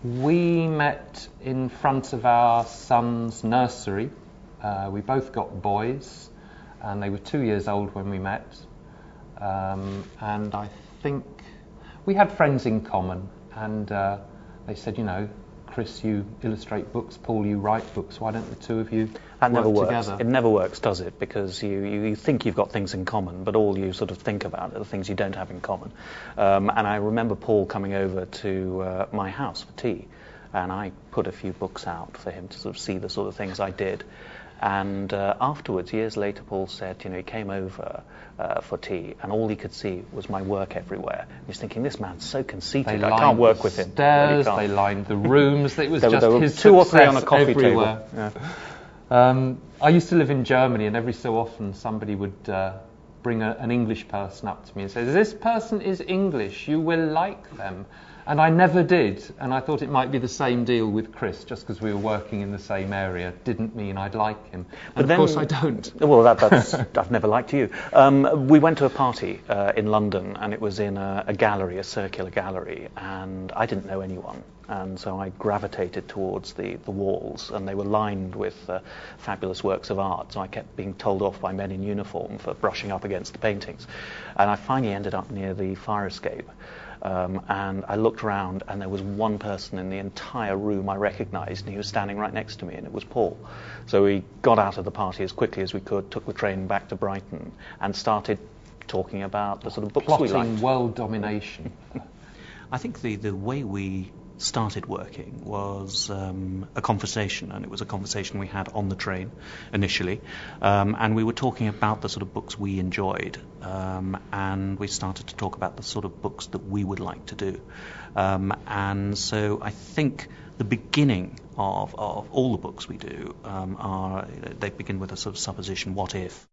We met in front of our son's nursery. We both got boys, and they were 2 years old when we met. And I think we had friends in common, and they said, you know, Chris, you illustrate books, Paul, you write books, why don't the two of you work together? It never works, does it? Because you think you've got things in common, but all you sort of think about are the things you don't have in common. And I remember Paul coming over to my house for tea, and I put a few books out for him to sort of see the sort of things I did. And afterwards, years later, Paul said, you know, he came over for tea, and all he could see was my work everywhere. He was thinking, this man's so conceited, I can't work with him. Stairs, they lined the rooms. It was there just were his two or three on a coffee everywhere. table. Yeah. I used to live in Germany, and every so often somebody would bring an English person up to me and say, this person is English, you will like them. And I never did, and I thought it might be the same deal with Chris, just because we were working in the same area didn't mean I'd like him. And of course I don't. Well, that's I've never liked you. We went to a party in London, and it was in a gallery, a circular gallery, and I didn't know anyone. And so I gravitated towards the walls, and they were lined with fabulous works of art, so I kept being told off by men in uniform for brushing up against the paintings. And I finally ended up near the fire escape. And I looked around, and there was one person in the entire room I recognised, and he was standing right next to me, and it was Paul. So we got out of the party as quickly as we could, took the train back to Brighton, and started talking about the sort of books we liked. Plotting world domination. I think the way we started working was a conversation, and it was a conversation we had on the train initially, and we were talking about the sort of books we enjoyed, and we started to talk about the sort of books that we would like to do, and so I think the beginning of all the books we do they begin with a sort of supposition, what if?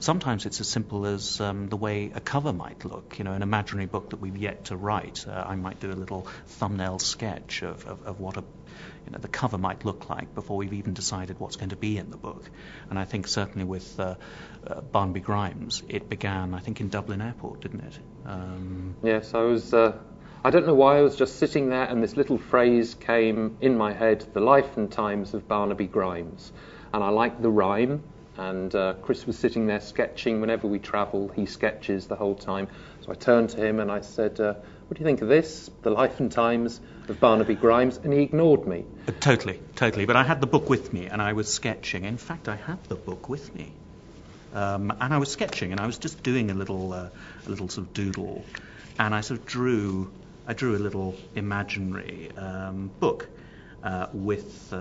Sometimes it's as simple as the way a cover might look, you know, an imaginary book that we've yet to write. I might do a little thumbnail sketch of what the cover might look like before we've even decided what's going to be in the book. And I think certainly with Barnaby Grimes, it began, I think, in Dublin Airport, didn't it? Yes, I was... I don't know why, I was just sitting there and this little phrase came in my head, the life and times of Barnaby Grimes. And I liked the rhyme. And Chris was sitting there sketching. Whenever we travel, he sketches the whole time. So I turned to him and I said, what do you think of this? The Life and Times of Barnaby Grimes? And he ignored me. Totally. But I had the book with me and I was sketching. In fact, I have the book with me. And I was sketching and I was just doing a little sort of doodle. And I sort of drew a little imaginary book with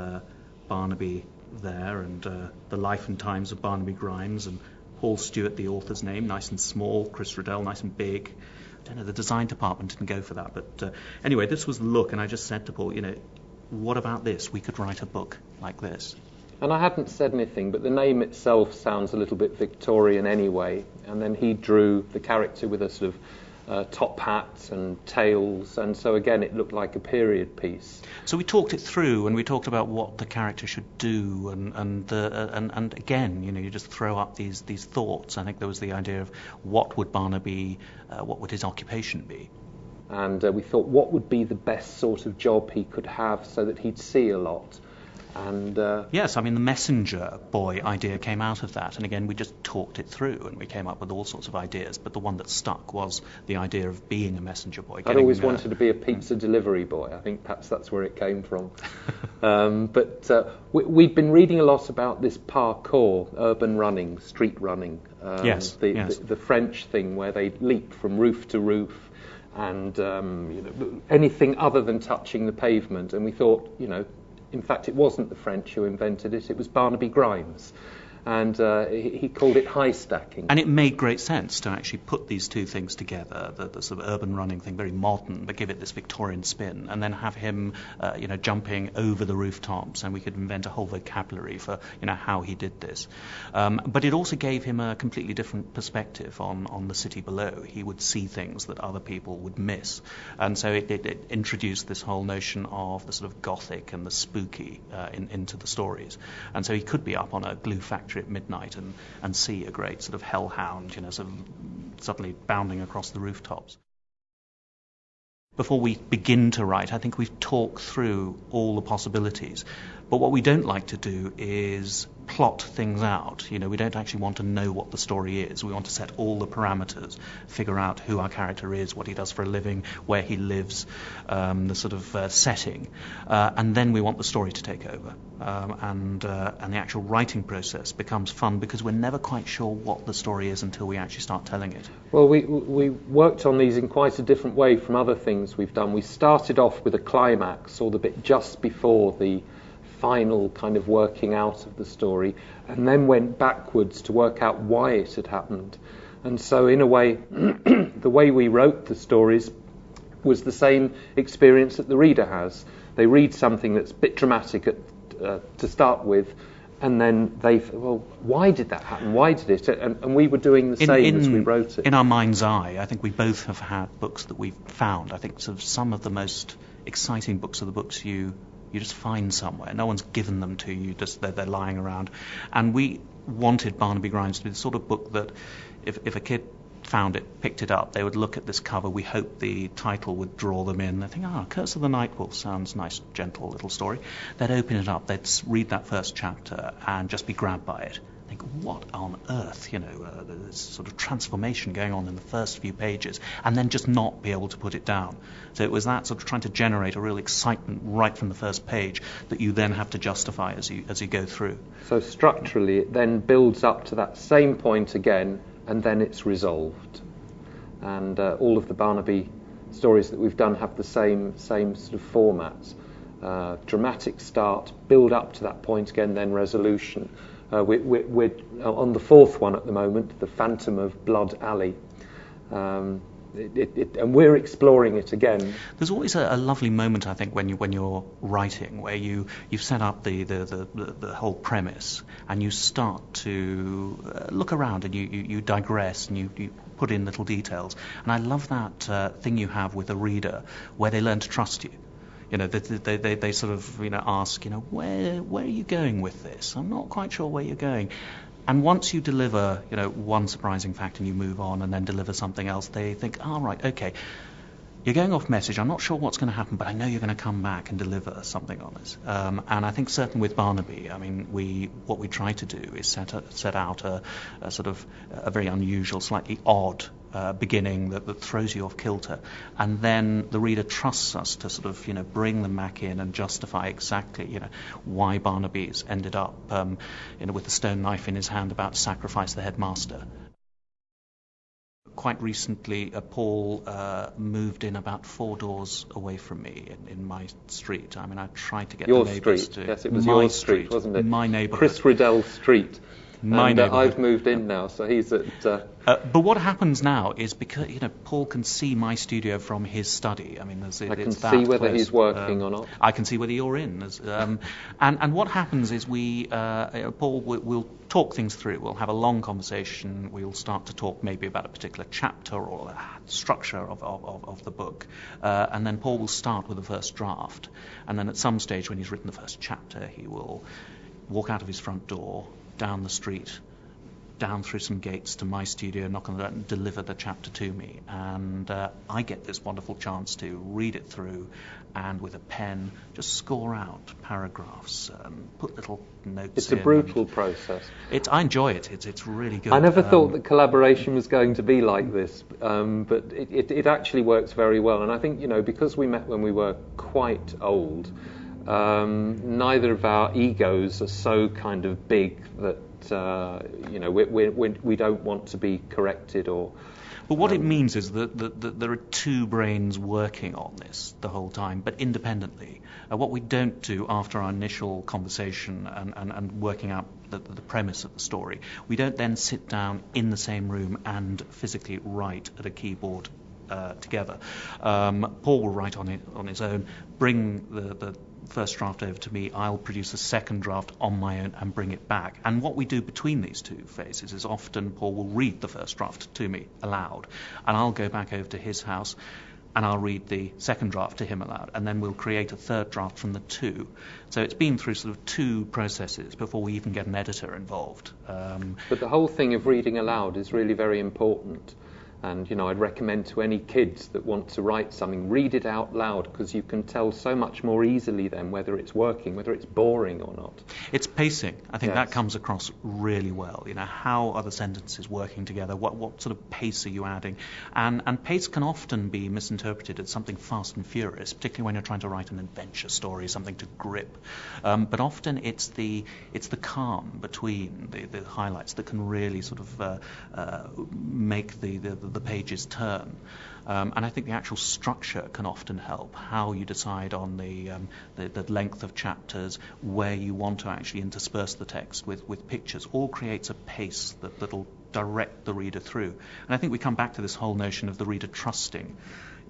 Barnaby there, and the life and times of Barnaby Grimes, and Paul Stewart, the author's name, nice and small, Chris Riddell, nice and big. I don't know, the design department didn't go for that, but anyway, this was the look, and I just said to Paul, you know, what about this? We could write a book like this. And I hadn't said anything, but the name itself sounds a little bit Victorian anyway, and then he drew the character with a sort of top hat and tails, and so again it looked like a period piece. So we talked it through, and we talked about what the character should do, and again, you know, you just throw up these thoughts. I think there was the idea of what would Barnaby, what would his occupation be, and we thought what would be the best sort of job he could have so that he'd see a lot. And yes, I mean, the messenger boy idea came out of that, and again we just talked it through and we came up with all sorts of ideas, but the one that stuck was the idea of being a messenger boy. I'd always wanted to be a pizza delivery boy. I think perhaps that's where it came from. But we've been reading a lot about this parkour, urban running, street running. Yes. The French thing where they leap from roof to roof and anything other than touching the pavement. And we thought, in fact, it wasn't the French who invented it, it was Barnaby Grimes. And he called it high stacking. And it made great sense to actually put these two things together, the sort of urban running thing, very modern, but give it this Victorian spin, and then have him, jumping over the rooftops, and we could invent a whole vocabulary for, how he did this. But it also gave him a completely different perspective on the city below. He would see things that other people would miss. And so it introduced this whole notion of the sort of gothic and the spooky into the stories. And so he could be up on a glue factory at midnight and see a great sort of hellhound, sort of suddenly bounding across the rooftops. Before we begin to write, I think we've talked through all the possibilities. But what we don't like to do is plot things out. You know, we don't actually want to know what the story is. We want to set all the parameters, figure out who our character is, what he does for a living, where he lives, the sort of setting, and then we want the story to take over. And the actual writing process becomes fun because we're never quite sure what the story is until we actually start telling it. Well, we worked on these in quite a different way from other things we've done. We started off with a climax, or the bit just before the final kind of working out of the story, and then went backwards to work out why it had happened. And so in a way, the way we wrote the stories was the same experience that the reader has. They read something that's a bit dramatic to start with, and then well, why did that happen? Why did it? And we were doing the same as we wrote it. In our mind's eye, I think we both have had books that we've found. I think sort of some of the most exciting books are the books you just find somewhere. No one's given them to you, just they're lying around. And we wanted Barnaby Grimes to be the sort of book that if a kid found it, picked it up, they would look at this cover, we hoped the title would draw them in. They'd think, Curse of the Night Wolf sounds nice, gentle little story. They'd open it up, they'd read that first chapter and just be grabbed by it. Think, what on earth, there's sort of transformation going on in the first few pages, and then just not be able to put it down. So it was that sort of trying to generate a real excitement right from the first page that you then have to justify as you go through. So structurally, it then builds up to that same point again, and then it's resolved. And all of the Barnaby stories that we've done have the same sort of format. Dramatic start, build up to that point again, then resolution. We're on the fourth one at the moment, The Phantom of Blood Alley. And we're exploring it again. There's always a lovely moment, I think, when you're writing, where you've set up the whole premise, and you start to look around, and you digress, and you put in little details. And I love that thing you have with a reader, where they learn to trust you. They sort of ask, where are you going with this? I'm not quite sure where you're going. And once you deliver, one surprising fact and you move on and then deliver something else, they think, right, okay, you're going off message. I'm not sure what's going to happen, but I know you're going to come back and deliver something on this. And I think certainly with Barnaby, I mean, what we try to do is set out a sort of a very unusual, slightly odd beginning that throws you off kilter, and then the reader trusts us to sort of bring them back in and justify exactly why Barnaby's ended up with the stone knife in his hand about to sacrifice the headmaster. Quite recently, Paul moved in about 4 doors away from me in my street. I mean, I tried to get your the neighbours street. to... Yes, it was your street, wasn't it? My neighbourhood. Chris Riddell Street. My neighbourhood. I've moved in now, so he's at... But what happens now is because, Paul can see my studio from his study. I mean, I can see whether he's working or not. I can see whether you're in. And what happens is Paul will talk things through. We'll have a long conversation. We'll start to talk maybe about a particular chapter or a structure of the book. And then Paul will start with the first draft. And then at some stage when he's written the first chapter, he will walk out of his front door, down the street, down through some gates to my studio, knock on the door and deliver the chapter to me. And I get this wonderful chance to read it through and with a pen just score out paragraphs and put little notes It's in. a brutal process. I enjoy it. It's really good. I never thought that collaboration was going to be like this, but it actually works very well. And I think, because we met when we were quite old, neither of our egos are so kind of big that we don't want to be corrected or. But what it means is that there are two brains working on this the whole time, but independently. What we don't do after our initial conversation and working out the premise of the story, we don't then sit down in the same room and physically write at a keyboard together. Paul will write on his own, bring the first draft over to me, I'll produce a second draft on my own and bring it back. And what we do between these two phases is often Paul will read the first draft to me aloud, and I'll go back over to his house and I'll read the second draft to him aloud, and then we'll create a third draft from the two. So it's been through sort of two processes before we even get an editor involved. But the whole thing of reading aloud is really very important. And, I'd recommend to any kids that want to write something, read it out loud, because you can tell so much more easily then whether it's working, whether it's boring or not. It's pacing. I think Yes. that comes across really well. How are the sentences working together? What sort of pace are you adding? And pace can often be misinterpreted as something fast and furious, particularly when you're trying to write an adventure story, something to grip. But often it's the calm between the highlights that can really sort of make the pages turn. And I think the actual structure can often help. How you decide on the length of chapters, where you want to actually intersperse the text with pictures, all creates a pace that'll direct the reader through. And I think we come back to this whole notion of the reader trusting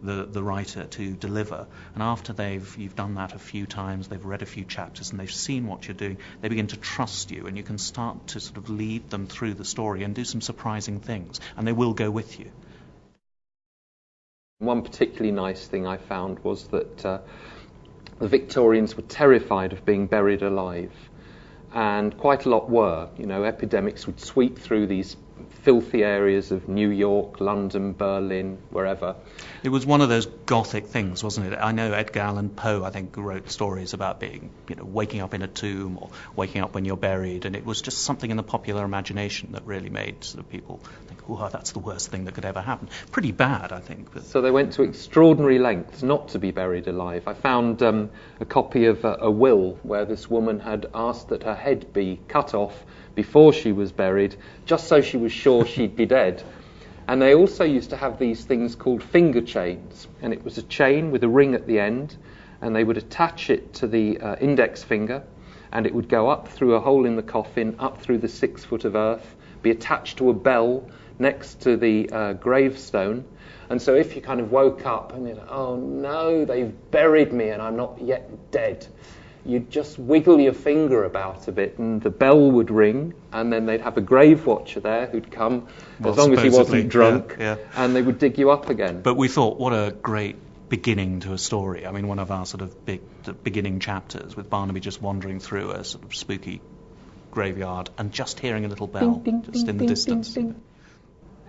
the writer to deliver. And after you've done that a few times, they've read a few chapters and they've seen what you're doing, they begin to trust you, and you can start to sort of lead them through the story and do some surprising things, and they will go with you. One particularly nice thing I found was that the Victorians were terrified of being buried alive, and quite a lot were. Epidemics would sweep through these filthy areas of New York, London, Berlin, wherever. It was one of those Gothic things, wasn't it? I know Edgar Allan Poe, I think, wrote stories about being, waking up in a tomb or waking up when you're buried, and it was just something in the popular imagination that really made sort of people think, oh, that's the worst thing that could ever happen. Pretty bad, I think. But So they went to extraordinary lengths not to be buried alive. I found a copy of a will where this woman had asked that her head be cut off before she was buried, just so she was sure she'd be dead. And they also used to have these things called finger chains, and it was a chain with a ring at the end, and they would attach it to the index finger, and it would go up through a hole in the coffin, up through the 6 foot of earth, be attached to a bell next to the gravestone. And so if you kind of woke up and you're like, oh no, they've buried me and I'm not yet dead, you'd just wiggle your finger about a bit and the bell would ring, and then they'd have a grave watcher there who'd come, as long as he wasn't drunk, yeah. and they would dig you up again. But we thought, what a great beginning to a story. I mean, one of our sort of beginning chapters with Barnaby just wandering through a sort of spooky graveyard and just hearing a little bell Ding, ding, just ding, in the ding, distance. ding, ding.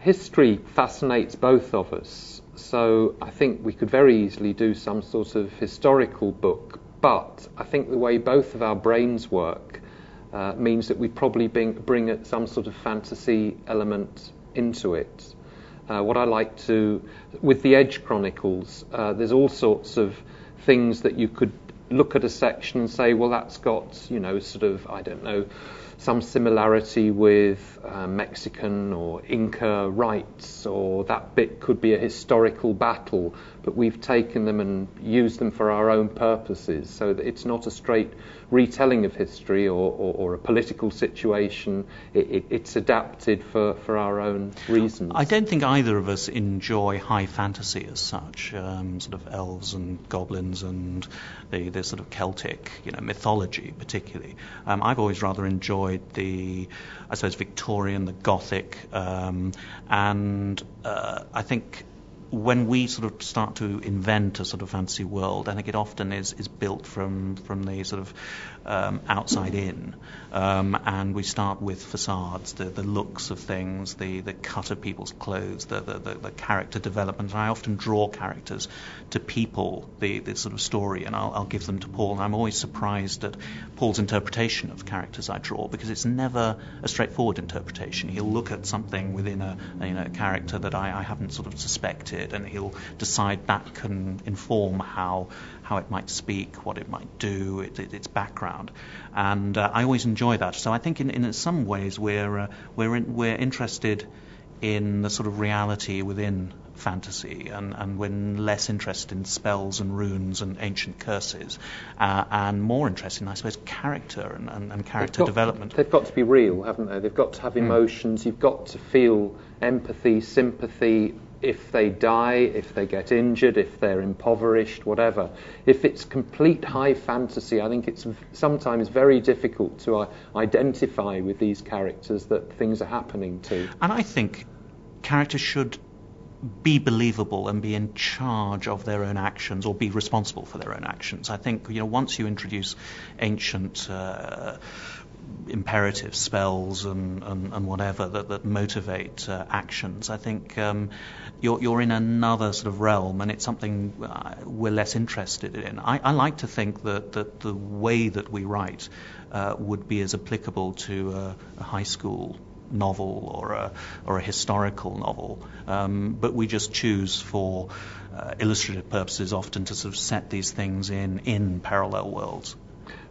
History fascinates both of us, so I think we could very easily do some sort of historical book, but I think the way both of our brains work means that we probably bring some sort of fantasy element into it. What I like to, with the Edge Chronicles, there's all sorts of things that you could look at a section and say, well, that's got, sort of, I don't know, some similarity with Mexican or Inca rites, or that bit could be a historical battle, but we've taken them and used them for our own purposes, so that it's not a straight retelling of history or a political situation. It's adapted for our own reasons. I don't think either of us enjoy high fantasy as such, sort of elves and goblins and the sort of Celtic, mythology particularly. I've always rather enjoyed the, I suppose, Victorian, the Gothic, and I think when we sort of start to invent a sort of fantasy world, I think it often is built from the sort of outside in, and we start with facades, the looks of things, the cut of people's clothes, the character development. And I often draw characters to people the sort of story, and I'll give them to Paul. And I'm always surprised at Paul's interpretation of characters I draw, because it's never a straightforward interpretation. He'll look at something within a character that I haven't sort of suspected, and he'll decide that can inform how it might speak, what it might do, its background, and I always enjoy that. So I think in some ways we're interested in the sort of reality within fantasy, and we're less interested in spells and runes and ancient curses, and more interested in, I suppose, character and character development. They've got to be real, haven't they? They've got to have emotions. You've got to feel empathy, sympathy, if they die, if they get injured, if they're impoverished, whatever. If it's complete high fantasy, I think it's sometimes very difficult to identify with these characters that things are happening to. And I think characters should be believable and be in charge of their own actions, or be responsible for their own actions. I think, once you introduce ancient imperatives, spells, and whatever that motivate actions. I think you're in another sort of realm, and it's something we're less interested in. I like to think that the way that we write would be as applicable to a high school novel or a historical novel, but we just choose for illustrative purposes often to sort of set these things in parallel worlds.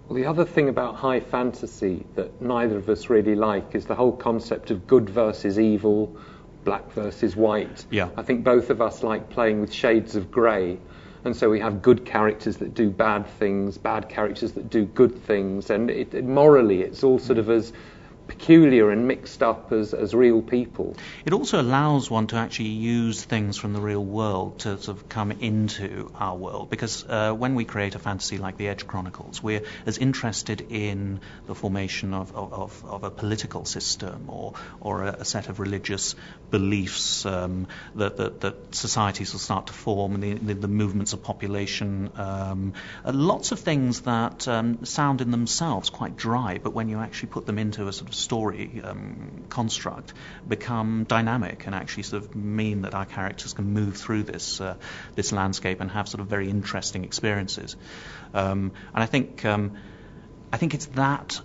Well, the other thing about high fantasy that neither of us really like is the whole concept of good versus evil, black versus white. Yeah. I think both of us like playing with shades of grey, and so we have good characters that do bad things, bad characters that do good things, and morally it's all sort of as peculiar and mixed up as real people. It also allows one to actually use things from the real world to sort of come into our world, because when we create a fantasy like the Edge Chronicles, we're as interested in the formation of a political system or a set of religious beliefs that societies will start to form, and the movements of population, lots of things that sound in themselves quite dry, but when you actually put them into a sort of story construct, become dynamic and actually sort of mean that our characters can move through this landscape and have sort of very interesting experiences. And I think it's that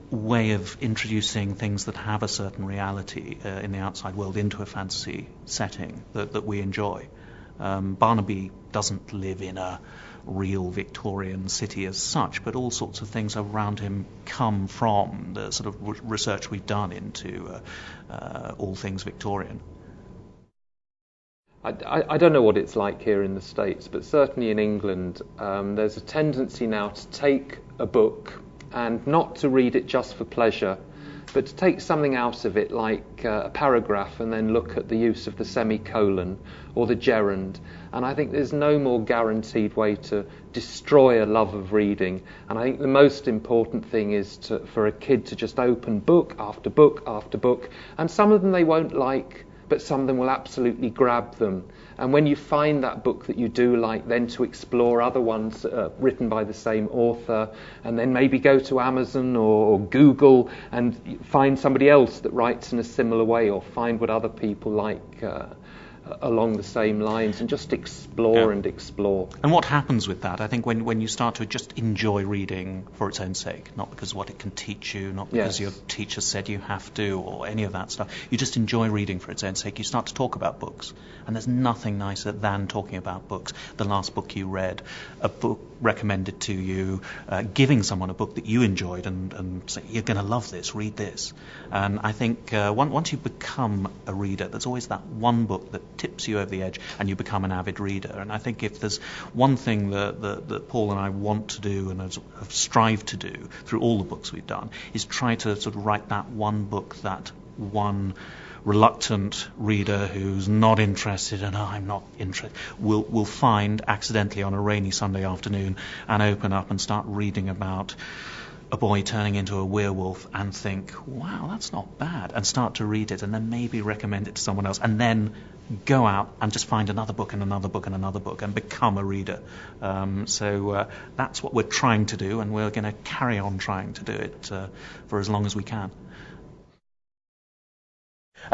way of introducing things that have a certain reality in the outside world into a fantasy setting that we enjoy. Barnaby doesn't live in a real Victorian city as such, but all sorts of things around him come from the sort of research we've done into all things Victorian. I don't know what it's like here in the States, but certainly in England there's a tendency now to take a book and not to read it just for pleasure, but to take something out of it, like a paragraph, and then look at the use of the semicolon or the gerund. And I think there's no more guaranteed way to destroy a love of reading. And I think the most important thing is for a kid to just open book after book after book. And some of them they won't like, but some of them will absolutely grab them. And when you find that book that you do like, then to explore other ones written by the same author, and then maybe go to Amazon or Google and find somebody else that writes in a similar way, or find what other people like along the same lines, and just explore and explore. And what happens with that, I think, when you start to just enjoy reading for its own sake, not because of what it can teach you, not because your teacher said you have to, or any of that stuff, you just enjoy reading for its own sake, you start to talk about books. And there's nothing nicer than talking about books. The last book you read, a book recommended to you, giving someone a book that you enjoyed and say, you're going to love this, read this. And I think once you become a reader, there's always that one book that tips you over the edge and you become an avid reader. And I think if there's one thing that Paul and I want to do and have strived to do through all the books we've done, is try to sort of write that one book that one reluctant reader who's not interested, and I'm not interested, will find accidentally on a rainy Sunday afternoon and open up and start reading about a boy turning into a werewolf and think, wow, that's not bad, and start to read it and then maybe recommend it to someone else, and then go out and just find another book and another book and another book and become a reader. So that's what we're trying to do, and we're going to carry on trying to do it for as long as we can.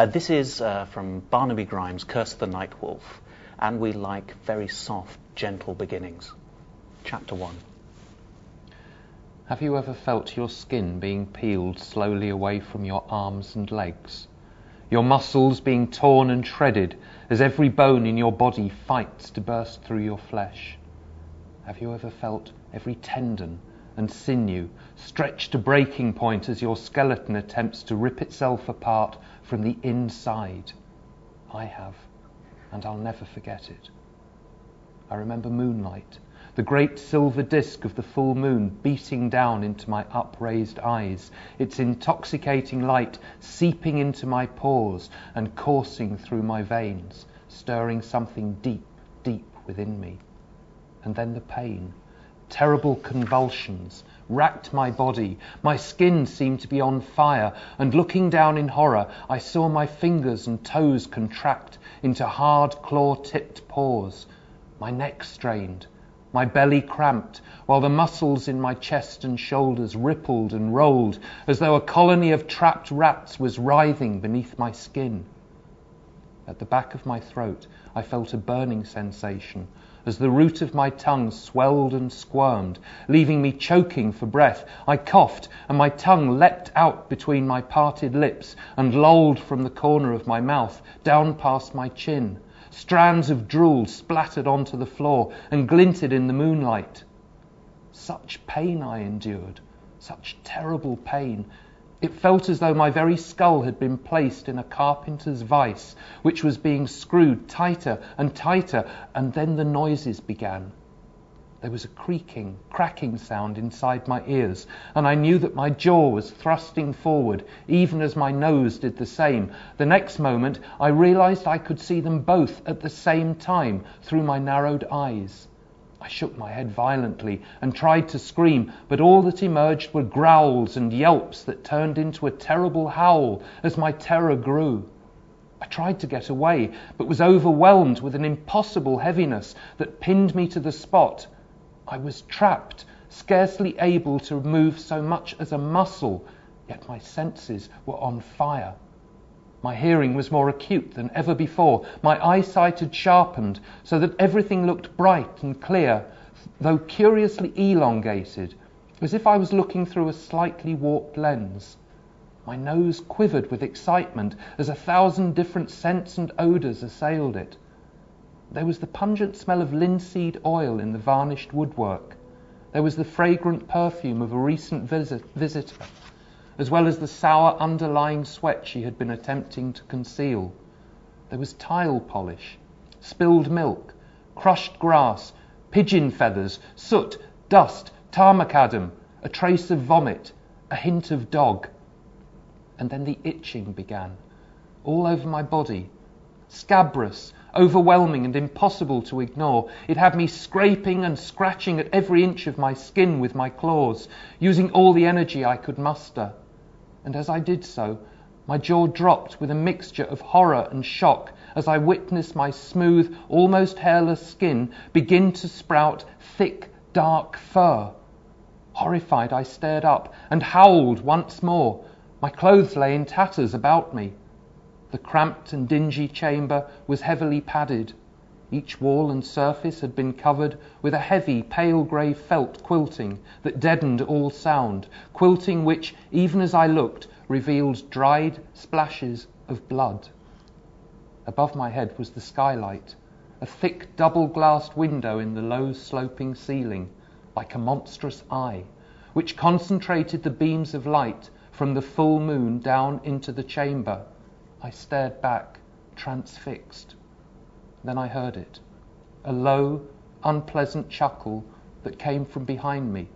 This is from Barnaby Grimes' Curse of the Night Wolf, and we like very soft, gentle beginnings. Chapter 1. Have you ever felt your skin being peeled slowly away from your arms and legs? Your muscles being torn and shredded as every bone in your body fights to burst through your flesh? Have you ever felt every tendon and sinew stretched to breaking point as your skeleton attempts to rip itself apart from the inside? I have, and I'll never forget it. I remember moonlight, the great silver disk of the full moon beating down into my upraised eyes, its intoxicating light seeping into my pores and coursing through my veins, stirring something deep, deep within me. And then the pain, terrible convulsions, racked my body. My skin seemed to be on fire, and looking down in horror, I saw my fingers and toes contract into hard claw-tipped paws. My neck strained, My belly cramped, while the muscles in my chest and shoulders rippled and rolled, as though a colony of trapped rats was writhing beneath my skin. At the back of my throat, I felt a burning sensation, as the root of my tongue swelled and squirmed, leaving me choking for breath. I coughed, and my tongue leapt out between my parted lips and lolled from the corner of my mouth down past my chin. Strands of drool splattered onto the floor and glinted in the moonlight. Such pain I endured, such terrible pain. It felt as though my very skull had been placed in a carpenter's vice, which was being screwed tighter and tighter, and then the noises began. There was a creaking, cracking sound inside my ears, and I knew that my jaw was thrusting forward, even as my nose did the same. The next moment, I realized I could see them both at the same time through my narrowed eyes. I shook my head violently and tried to scream, but all that emerged were growls and yelps that turned into a terrible howl as my terror grew. I tried to get away, but was overwhelmed with an impossible heaviness that pinned me to the spot. I was trapped, scarcely able to move so much as a muscle, yet my senses were on fire. My hearing was more acute than ever before. My eyesight had sharpened so that everything looked bright and clear, though curiously elongated, as if I was looking through a slightly warped lens. My nose quivered with excitement as 1,000 different scents and odours assailed it. There was the pungent smell of linseed oil in the varnished woodwork. There was the fragrant perfume of a recent visitor, as well as the sour underlying sweat she had been attempting to conceal. There was tile polish, spilled milk, crushed grass, pigeon feathers, soot, dust, tar macadam, a trace of vomit, a hint of dog. And then the itching began, all over my body, scabrous, overwhelming and impossible to ignore. It had me scraping and scratching at every inch of my skin with my claws, using all the energy I could muster. And as I did so, my jaw dropped with a mixture of horror and shock as I witnessed my smooth, almost hairless skin begin to sprout thick, dark fur. Horrified, I stared up and howled once more. My clothes lay in tatters about me. The cramped and dingy chamber was heavily padded. Each wall and surface had been covered with a heavy, pale grey felt quilting that deadened all sound, quilting which, even as I looked, revealed dried splashes of blood. Above my head was the skylight, a thick double-glassed window in the low sloping ceiling, like a monstrous eye, which concentrated the beams of light from the full moon down into the chamber. I stared back, transfixed. Then I heard it, a low, unpleasant chuckle that came from behind me.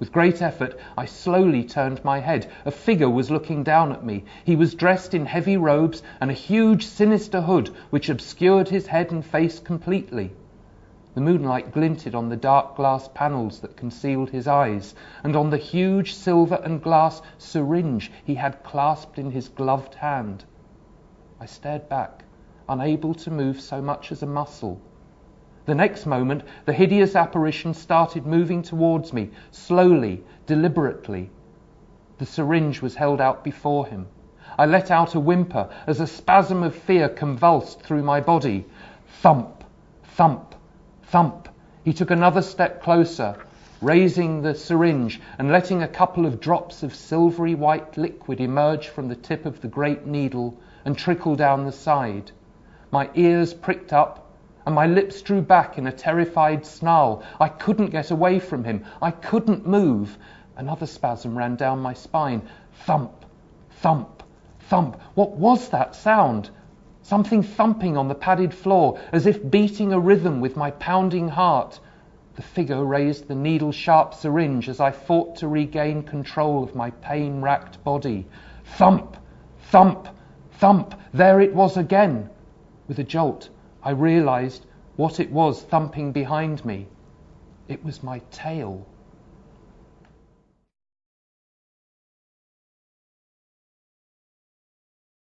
With great effort, I slowly turned my head. A figure was looking down at me. He was dressed in heavy robes and a huge, sinister hood which obscured his head and face completely. The moonlight glinted on the dark glass panels that concealed his eyes, and on the huge silver and glass syringe he had clasped in his gloved hand. I stared back, unable to move so much as a muscle. The next moment, the hideous apparition started moving towards me, slowly, deliberately. The syringe was held out before him. I let out a whimper as a spasm of fear convulsed through my body. Thump, thump, thump. He took another step closer, raising the syringe and letting a couple of drops of silvery white liquid emerge from the tip of the great needle and trickle down the side. My ears pricked up and my lips drew back in a terrified snarl. I couldn't get away from him. I couldn't move. Another spasm ran down my spine. Thump, thump, thump. What was that sound? Something thumping on the padded floor, as if beating a rhythm with my pounding heart. The figure raised the needle-sharp syringe as I fought to regain control of my pain-racked body. Thump, thump, thump. There it was again. With a jolt, I realized what it was thumping behind me. It was my tail.